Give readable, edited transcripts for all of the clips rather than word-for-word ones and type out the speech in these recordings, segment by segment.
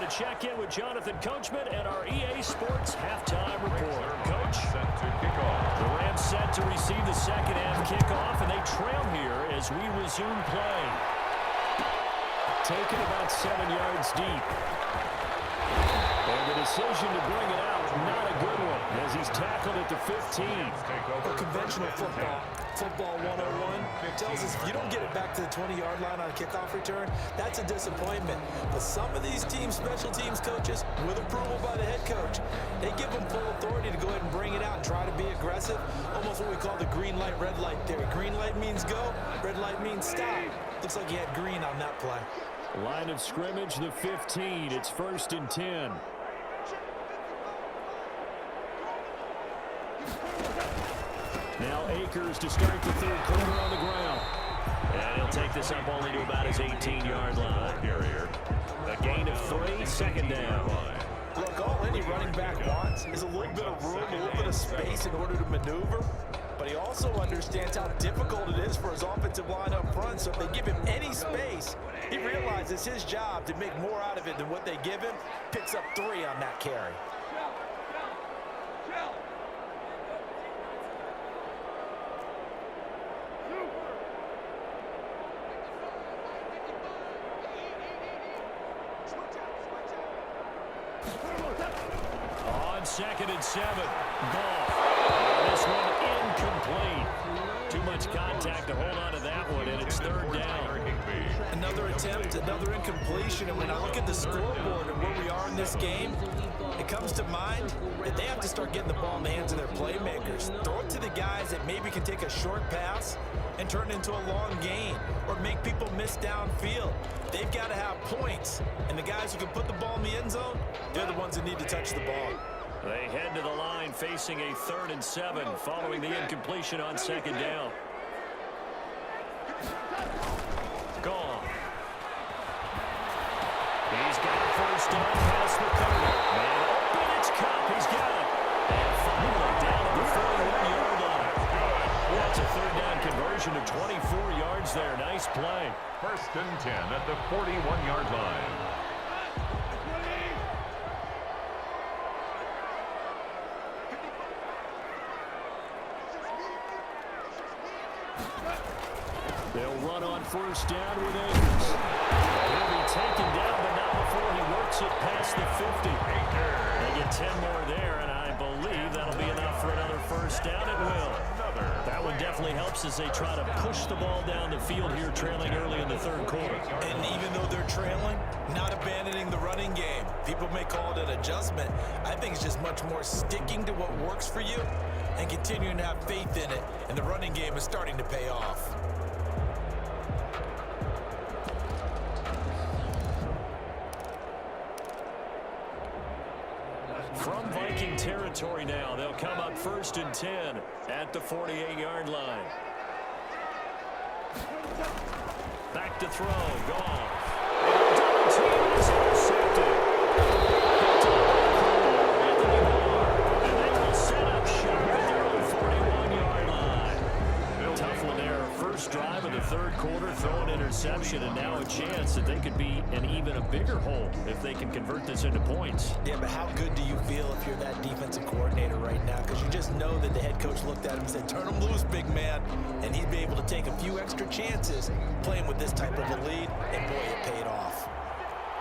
to check in with Jonathan Coachman and our EA Sports halftime report. Coach, the Rams set to receive the second half kickoff, and they trail here as we resume play. Taken about 7 yards deep. And the decision to bring it out, not a good one, as he's tackled at the 15. Well, conventional football 101, tells us if you don't get it back to the 20-yard line on a kickoff return, that's a disappointment. But some of these teams, special teams coaches, with approval by the head coach, they give them full authority to go ahead and bring it out and try to be aggressive, almost what we call the green light, red light theory. Green light means go, red light means stop. Looks like he had green on that play. Line of scrimmage, the 15. It's 1st and 10. Now Akers to start the third quarter on the ground. And he'll take this up only to about his 18-yard line. A gain of 3, second down. Look, all any running back wants is a little bit of room, a little bit of space in order to maneuver. But he also understands how difficult it is for his offensive line up front. So if they give him any space, he realizes his job to make more out of it than what they give him. Picks up 3 on that carry. On 2nd and 7, ball. This one incomplete. Too much contact to hold on to that one, and it's 3rd down. Another attempt, another incompletion, and when I look at the scoreboard and where we are in this game, it comes to mind that they have to start getting the ball in the hands of their playmakers. Throw it to the guys that maybe can take a short pass and turn it into a long gain or make people miss downfield. They've got to have points, and the guys who can put the ball in the end zone, they're the ones that need to touch the ball. They head to the line facing a 3rd and 7 following the incompletion on 2nd down. Gone. He's got it 1st down past the 30. Man open, it's Cup. He's got it. And finally down at the 41-yard line. That's a 3rd down conversion to 24 yards there. Nice play. 1st and 10 at the 41-yard line. They'll run on 1st down with Akers. He'll be taken down, but not before he works it past the 50. They get 10 more there, and I believe that'll be enough for another 1st down. It will. That one definitely helps as they try to push the ball down the field here, trailing early in the 3rd quarter. And even though they're trailing, not abandoning the running game. People may call it an adjustment. I think it's just much more sticking to what works for you and continuing to have faith in it. And the running game is starting to pay off. From Viking territory now, they'll come up 1st and 10 at the 48-yard line. Back to throw, gone. And the team is intercepted. And they will set up shop at their own 41-yard line. Tough one there. 1st drive of the 3rd quarter, throw an interception, and now a chance that they could be in even a bigger hole if they can convert this into points. Yeah, but how good do you feel if you're that defensive coordinator right now? Because you just know that the head coach looked at him and said, turn him loose, big man. And he'd be able to take a few extra chances playing with this type of a lead, and boy, it paid off.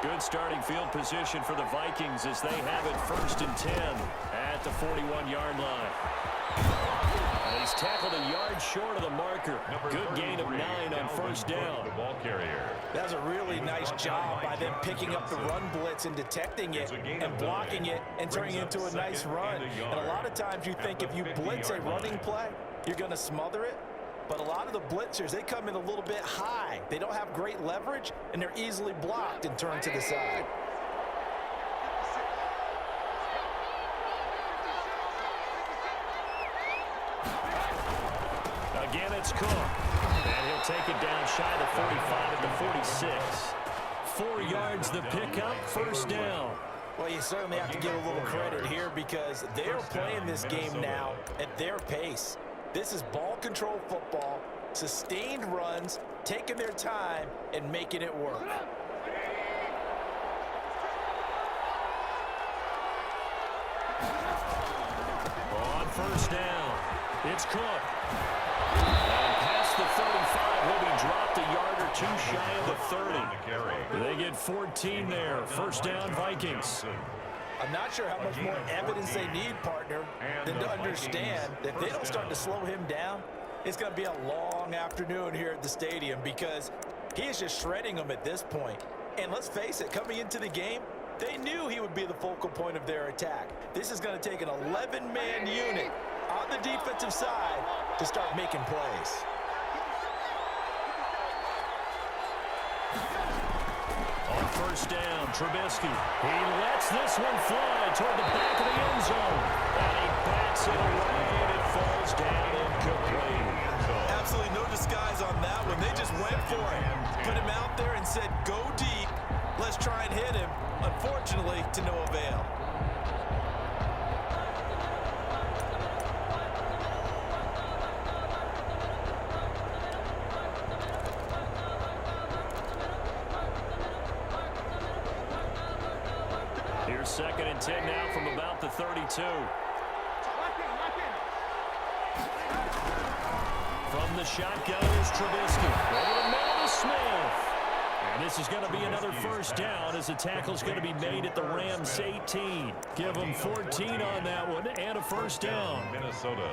Good starting field position for the Vikings as they have it 1st and 10 at the 41-yard line. And he's tackled a yard short of the marker. Good gain of 9 on 1st down. That was a really nice job by them picking up the run blitz and detecting it and blocking it and turning it into a nice run. And a lot of times you think if you blitz a running play, you're going to smother it. But a lot of the blitzers, they come in a little bit high. They don't have great leverage, and they're easily blocked and turned to the side. Again, it's Cook. And he'll take it down shy of the 45 at the 46. 4 yards the pickup, 1st down. Well, you certainly have to give a little credit here because they're playing this game now at their pace. This is ball control football, sustained runs, taking their time and making it work. first down. It's Cook. And past the 35, he'll be dropped a yard or two shy of the 30. They get 14 there. First down, Vikings. I'm not sure how much more evidence they need, partner, than to understand that if they don't start to slow him down, it's going to be a long afternoon here at the stadium because he is just shredding them at this point. And let's face it, coming into the game, they knew he would be the focal point of their attack. This is going to take an 11-man unit on the defensive side to start making plays. On first down, Trubisky. He lets this one fly toward the back of the end zone. And he bats it away, and it falls down incomplete. Absolutely no disguise on that one. They just went for it. Put him out there and said, go deep. Let's try and hit him. Unfortunately, to no avail. Here's 2nd and 10 now from about the 32. From the shotgun is Trubisky. Over the middle to Smith. And this is going to be another first down as the tackle's going to be made at the Rams 18. Give them 14 on that one and a first down. Minnesota.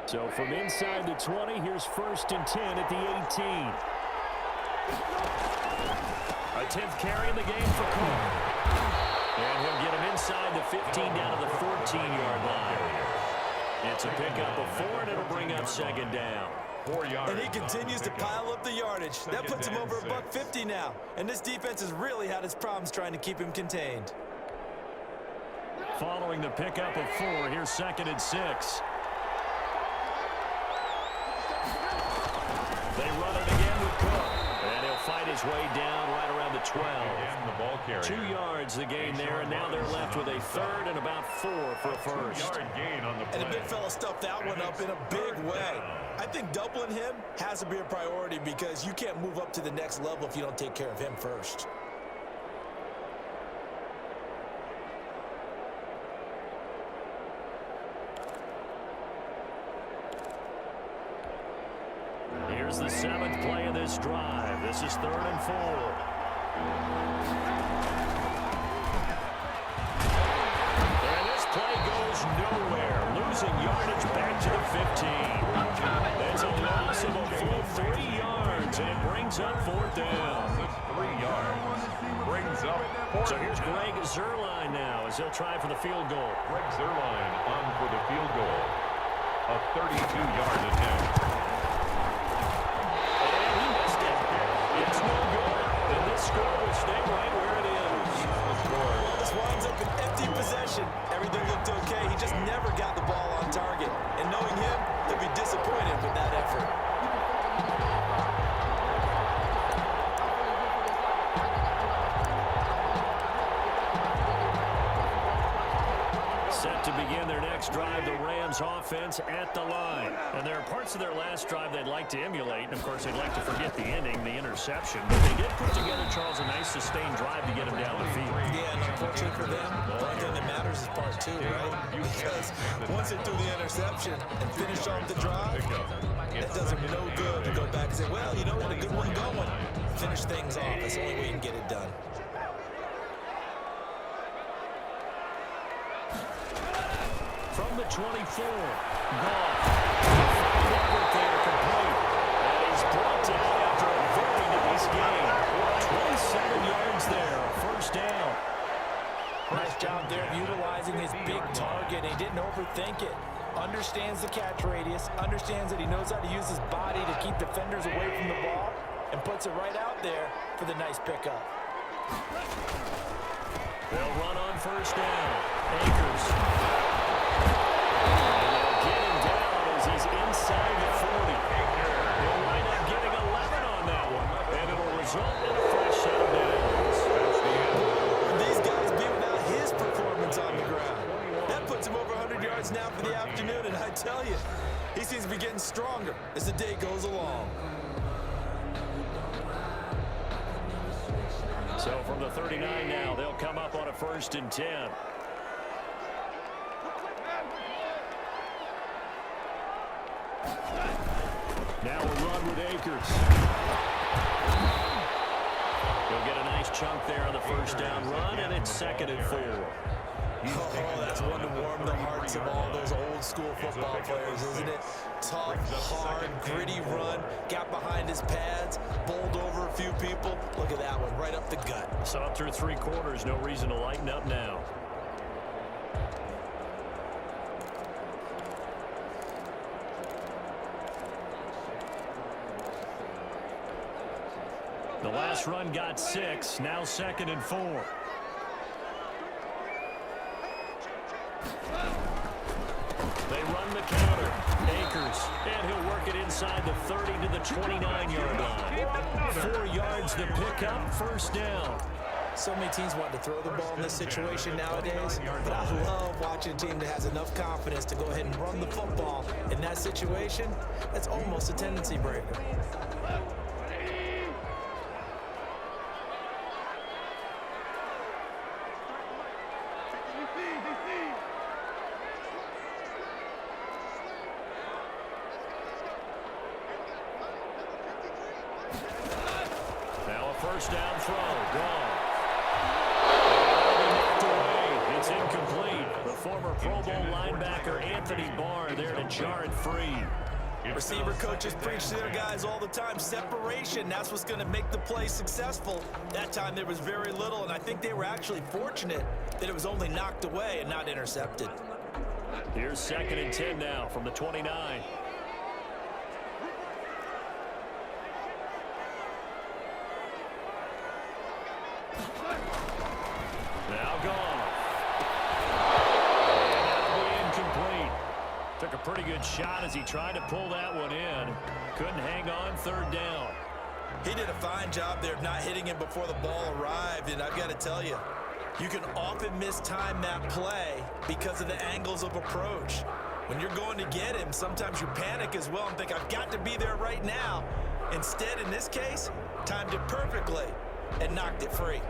So from inside the 20, here's 1st and 10 at the 18. A 10th carry in the game for Cook. And he'll get him inside the 15 down to the 14-yard line. It's a pickup of 4, and it'll bring up 2nd down. 4 yards. And he continues to pile up the yardage. That puts him over $150 now. And this defense has really had its problems trying to keep him contained. Following the pickup of 4, here's 2nd and 6. They run it again with Cook. And he'll fight his way down right around the 12. And the ball carrier. 2 yards the gain there, and now they're left with a 3rd and about 4 for a first. 2-yard gain on the play. And the big fella stuffed that one up in a big way. I think doubling him has to be a priority because you can't move up to the next level if you don't take care of him first. Here's the 7th play of this drive. This is 3rd and 4. And this play goes nowhere. Losing yardage back to the 15. That's a loss of a full 3 yards, and it brings up 4th down. 3 yards. Brings up 4th. So here's Greg Zuerlein now as he'll try for the field goal. Greg Zuerlein on for the field goal. A 32-yard attempt. It's no good. And this score will stay right where it is. Well, this winds up an empty possession. Everything looked okay. He just never got the ball on target. And knowing him, he'll be disappointed with that effort. Set to begin their next drive, the Rams offense at the line. And there are parts of their last drive they'd like to emulate. And, of course, they'd like to forget the ending, the interception. But they did put together, Charles, a nice sustained drive to get him down the field. Yeah, and unfortunately for them, the only thing that matters is part 2, right? Because once they do the interception and finish off the drive, it does them no good to go back and say, well, you know what, a good one going. Finish things off. That's the only way you can get it done. From the 24, Goff. There, complete. And he's brought down after a very nice game. 27 yards there, first down. Nice job there of utilizing his big target. He didn't overthink it. Understands the catch radius, understands that he knows how to use his body to keep defenders away from the ball, and puts it right out there for the nice pickup. They'll run on first down. Akers. And they'll get him down as he's inside the 40. He'll wind up getting 11 on that one, and it'll result in a fresh set of downs. These guys be without his performance on the ground. That puts him over 100 yards now for the afternoon, and I tell you, he seems to be getting stronger as the day goes along. So from the 39 now, they'll come up on a 1st and 10. Now a run with Akers. He'll get a nice chunk there on the 1st down run, and it's 2nd and 4. Oh, that's one to warm the hearts of all those old school football players, isn't it? Tough, hard, gritty run, got behind his pads, bowled over a few people. Look at that one, right up the gut. So through 3 quarters, no reason to lighten up now. The last run got 6, now 2nd and 4. They run the counter. Akers, and he'll work it inside the 30 to the 29-yard line. 4 yards the pickup, 1st down. So many teams want to throw the ball in this situation nowadays, but I love watching a team that has enough confidence to go ahead and run the football in that situation. That's almost a tendency breaker. Now a 1st down throw, gone. Knocked away. It's incomplete. The former Pro Bowl linebacker Anthony Barr there to jar it free. Receiver coaches preach to their guys all the time. Separation, that's what's going to make the play successful. That time there was very little, and I think they were actually fortunate that it was only knocked away and not intercepted. Here's 2nd and 10 now from the 29. Now gone. And that'll be incomplete. Took a pretty good shot as he tried to pull that one in. Couldn't hang on, 3rd down. He did a fine job there of not hitting him before the ball arrived, and I've got to tell you, you can often mistime that play because of the angles of approach. When you're going to get him, sometimes you panic as well and think, I've got to be there right now. Instead, in this case, timed it perfectly and knocked it free.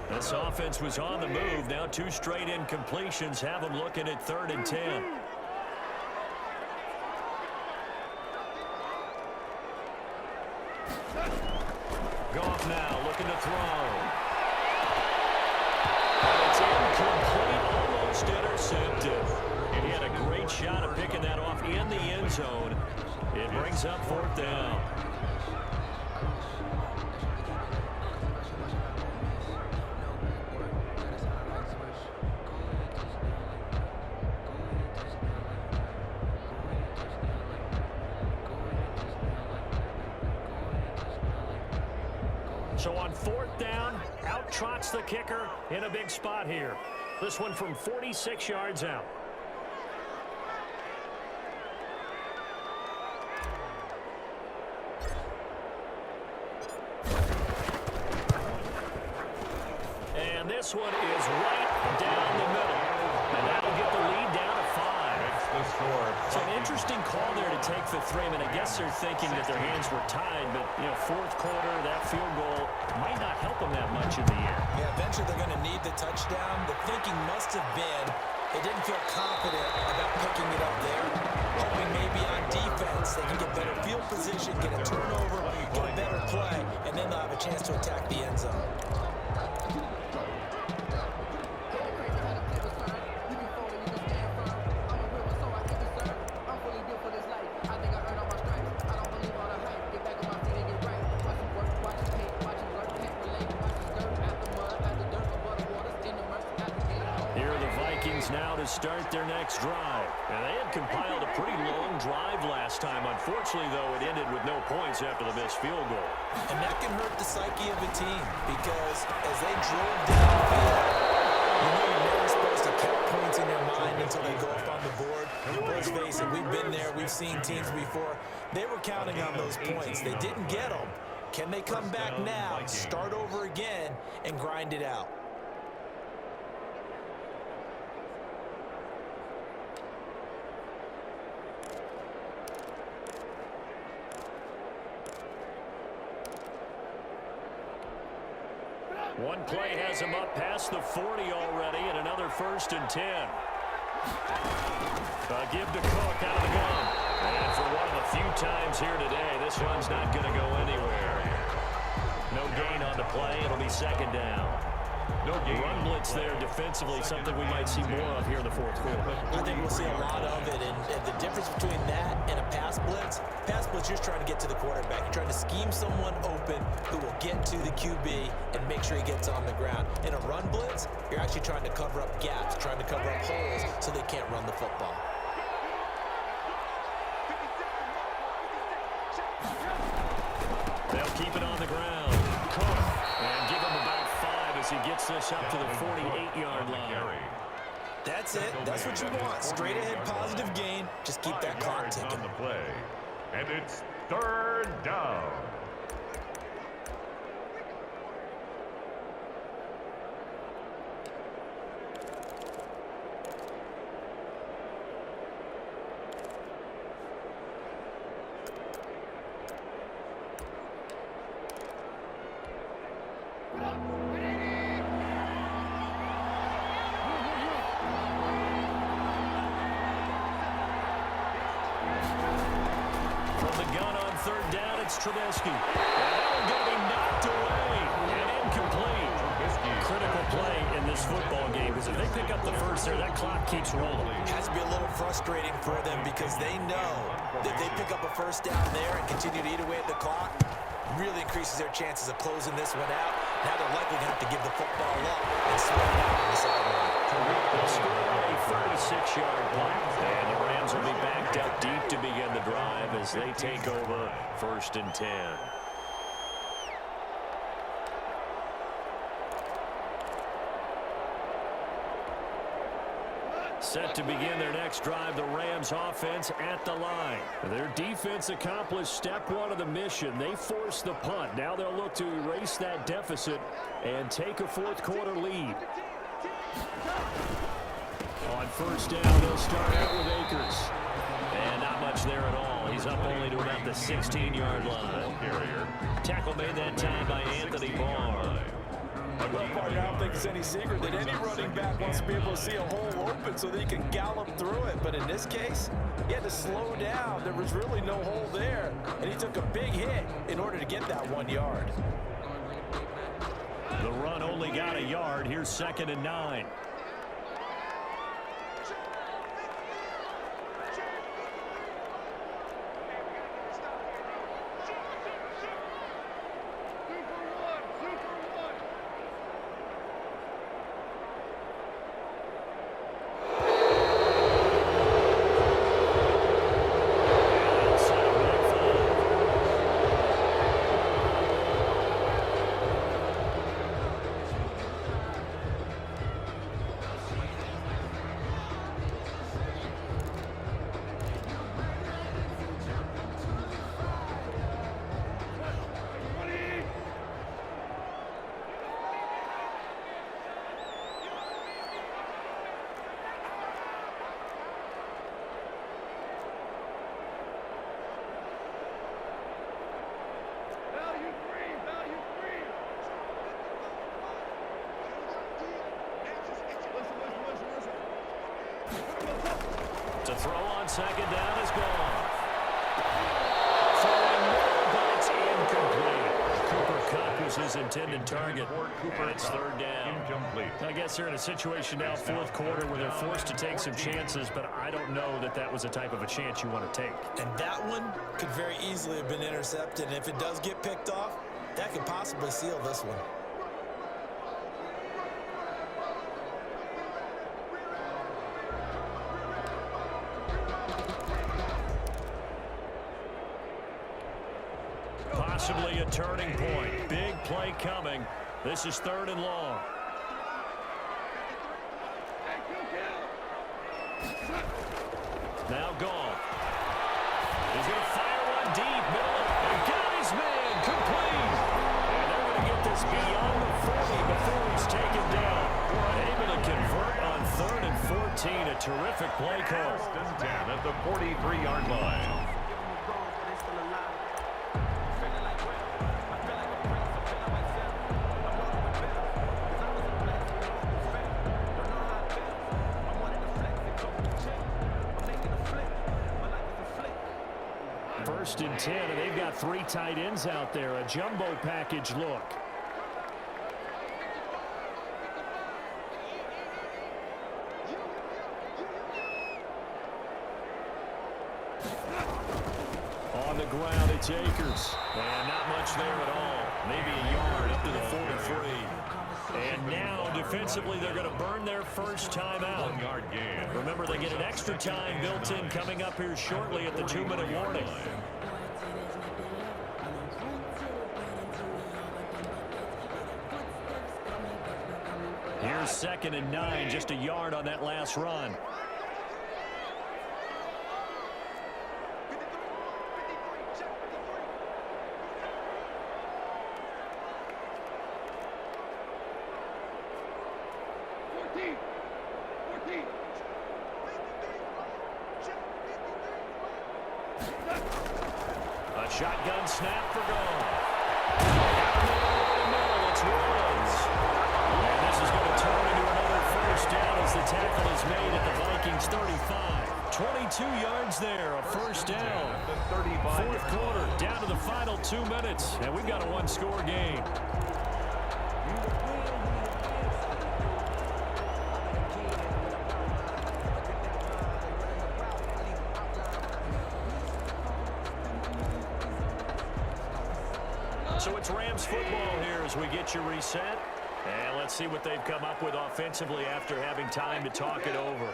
This offense was on the move. Now 2 straight incompletions have them looking at 3rd and 10. Goff now looking to throw. It's incomplete, almost intercepted. And he had a great shot at picking that off in the end zone. It brings up 4th down. So on 4th down, out trots the kicker in a big spot here. This one from 46 yards out. And this one is right down the middle. And that'll get the lead down to 5. The score. So an interesting call there to take the 3. I mean, I guess they're thinking that their hands were tied, but, 4th quarter, that field goal might not help them that much in the end. Yeah, eventually they're going to need the touchdown. The thinking must have been they didn't feel confident about picking it up there, hoping maybe on defense they can get better field position, get a turnover, get a better play, and then they'll have a chance to attack the end zone. Now to start their next drive. And they had compiled a pretty long drive last time. Unfortunately, though, it ended with no points after the missed field goal. And that can hurt the psyche of a team because as they drove downfield, you're never supposed to count points in your mind until they go up on the board. Let's face it, we've been there. We've seen teams before. They were counting on those points. They didn't get them. Can they come back now, start over again, and grind it out? One play has him up past the 40 already, and another 1st and 10. Give to Cook out of the gun. And for one of the few times here today, this one's not going to go anywhere. No gain on the play. It'll be 2nd down. No gain. Run blitz there defensively, something we might see more of here in the 4th quarter. I think we'll see a lot of it, and the difference between that and a pass blitz, you're just trying to get to the quarterback. You're trying to scheme someone open who will get to the QB and make sure he gets on the ground. In a run blitz, you're actually trying to cover up gaps, trying to cover up holes so they can't run the football. They'll keep it on the ground. Cook, and give him about 5 as he gets this up to the 48-yard line. That's it. That's what you want. Straight ahead, positive gain. Just keep that clock ticking. On the play. And it's 3rd down. Trubisky. And going to be knocked away and incomplete. Critical play in this football game because if they pick up the first there, that clock keeps rolling. It has to be a little frustrating for them because they know that they pick up a first down there and continue to eat away at the clock, really increases their chances of closing this one out. Now they're likely going to have to give the football up and sweat it out on the sideline. They'll score a 36-yard play, and the Rams will be backed up deep to begin the drive as they take over 1st and 10. Set to begin their next drive, the Rams offense at the line. Their defense accomplished step 1 of the mission. They forced the punt. Now they'll look to erase that deficit and take a 4th quarter lead. On 1st down, they'll start out with Akers. And not much there at all. He's up only to about the 16-yard line. Tackle made that time by Anthony Barr. Well, partner, I don't think it's any secret that any running back wants to be able to see a hole open so that he can gallop through it. But in this case, he had to slow down. There was really no hole there, and he took a big hit in order to get that 1 yard. The run only got a yard. Here's 2nd and 9. To throw on 2nd down is gone. Throwing more, but it's incomplete. Cooper Kupp was his intended target. And it's 3rd down. Incomplete. I guess they're in a situation now, 4th quarter, where they're forced to take some chances, but I don't know that that was the type of a chance you want to take. And that one could very easily have been intercepted. And if it does get picked off, that could possibly seal this one. Possibly a turning point. Big play coming. This is 3rd and long. Now gone. He's going to fire one deep. Miller got his man. Complete. And they're going to get this beyond the 40 before he's taken down. Able to convert on 3rd and 14. A terrific play call. 1st and 10 at the 43-yard line. 1st and 10, and they've got 3 tight ends out there. A jumbo package look. On the ground, it's Akers. And not much there at all. Maybe a yard up to the 43. And now, defensively, they're going to burn their first time out. 1 yard gain. Remember, they get an extra time built in coming up here shortly at the 2-minute warning. Here's 2nd and 9, just a yard on that last run. A shotgun snap for goal. It's Rollins. And this is going to turn into another first down as the tackle is made at the Vikings 35. 22 yards there, a first down. 4th quarter, down to the final 2 minutes, and we've got a 1-score game. So it's Rams football here as we get you reset. And let's see what they've come up with offensively after having time to talk it over.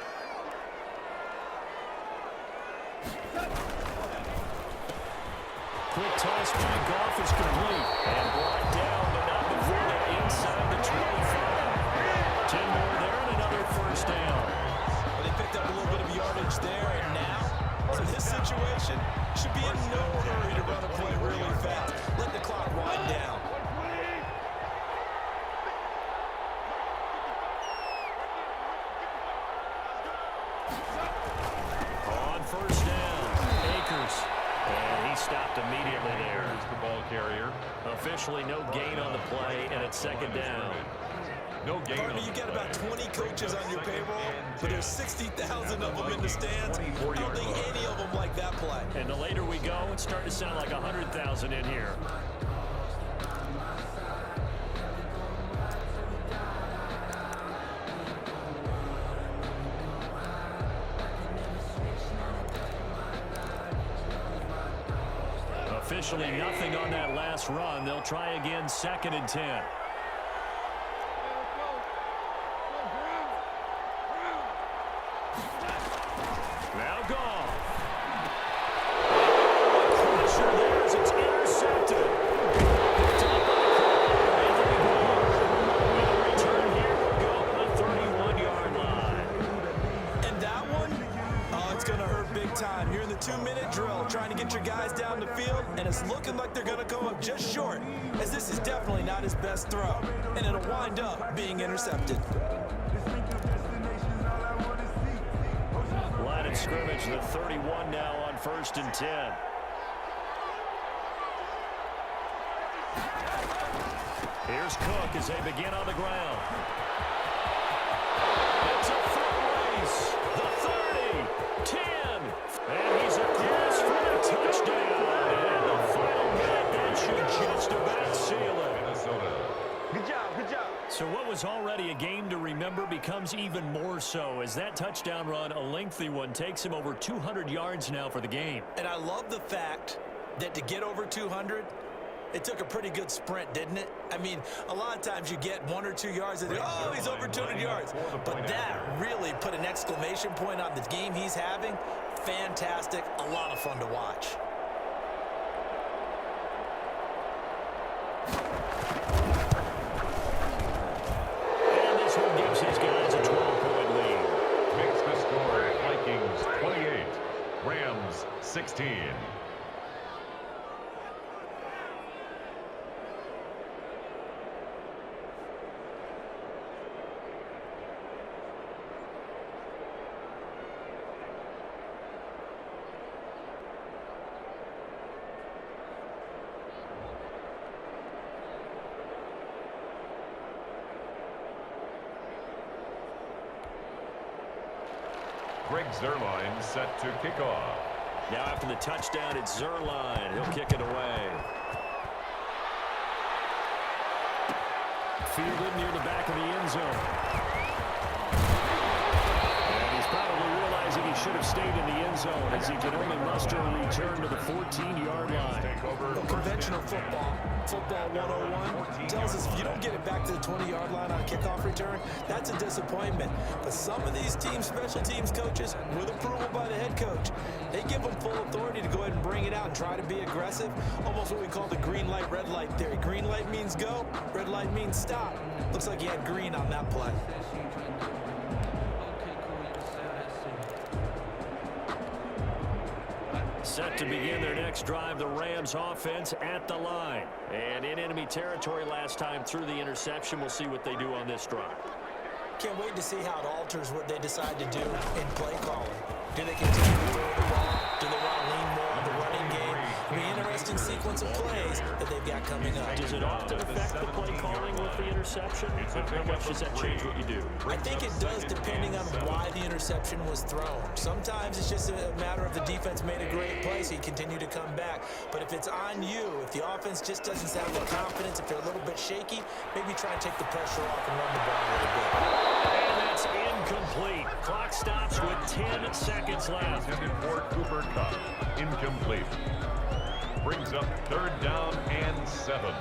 Quick toss by Goff is complete. And brought down, but not before they're inside the 25. 10 more there and another first down. Well, they picked up a little bit of yardage there, and now, in this situation, should be in no hurry to run a play really fast. Let the clock wind down. On first down, Akers. And he stopped immediately there. Here's the ball carrier. Officially no gain on the play, and it's 2nd down. No gain. Partner, you got about 20 coaches on your payroll, but there's 60,000 of them in the stands. I don't think any of them like that play. And the later we go, it's starting to sound like 100,000 in here. Officially nothing on that last run. They'll try again, 2nd and 10. Now Goff. Pressure there as it's intercepted. Picked up by With a return here, we'll go to the 31-yard line. And that one, oh, it's going to hurt big time. You're in the 2-minute drill, trying to get your guys down the field, and it's looking like they're going to come up just short, as this is definitely not his best throw, and it'll wind up being intercepted. Line of scrimmage, the 31 now on 1st and 10. Here's Cook as they begin on the ground. It's a foot race. The 30, 10, and he's across for the touchdown. And the final minute, that should just about seal it. Minnesota. Good job, good job. So what was already a game to remember becomes even more so as that touchdown run, a lengthy one, takes him over 200 yards now for the game. And I love the fact that to get over 200, it took a pretty good sprint, didn't it? I mean, a lot of times you get 1 or 2 yards and oh, he's over 200 yards. But that really put an exclamation point on the game he's having. Fantastic, a lot of fun to watch. And this one gives his guys a 12-point lead. Makes the score Vikings 28, Rams 16. Greg Zuerlein set to kick off. Now after the touchdown, it's Zerline. He'll kick it away. Fielded near the back of the end zone. And he's probably realizing he should have stayed in the end zone as he can only muster a return to the 14-yard line. Conventional football 101, tells us if you don't get it back to the 20-yard line on a kickoff return, that's a disappointment. But some of these special teams coaches, with approval by the head coach, they give them full authority to go ahead and bring it out and try to be aggressive, almost what we call the green light, red light theory. Green light means go, red light means stop. Looks like he had green on that play. Set to begin their next drive, the Rams offense at the line. And in enemy territory last time through the interception. We'll see what they do on this drive. Can't wait to see how it alters what they decide to do in play calling. Do they continue to throw the ball? Do they want to lean more on the running game? It'll be an interesting sequence of plays that they've got coming up. Does it often affect the play calling with the interception? How much does that change what you do? I think it does, depending on why the interception was thrown. Sometimes it's just a matter of the defense made a great play, so you continue to come back. But if it's on you, if the offense just doesn't have the confidence, if they're a little bit shaky, maybe try and take the pressure off and run the ball a little bit. And that's incomplete. Clock stops with 10 seconds left. Intended for Cooper Kupp. Incomplete. Brings up 3rd down and 7.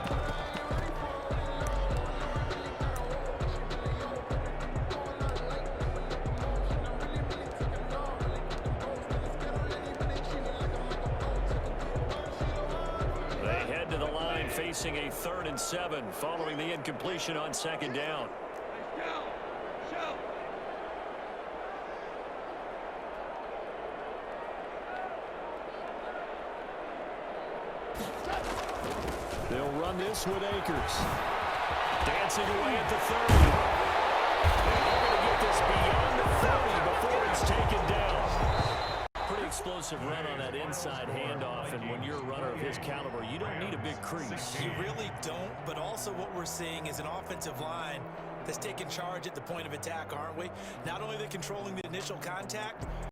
They head to the line facing a 3rd and 7 following the incompletion on 2nd down. They'll run this with Akers. Dancing away at the 30. And they're going to get this beyond the 30 before it's taken down. Pretty explosive run on that inside handoff, and when you're a runner of his caliber, you don't need a big crease. You really don't, but also what we're seeing is an offensive line that's taking charge at the point of attack, aren't we? Not only are they controlling the initial contact,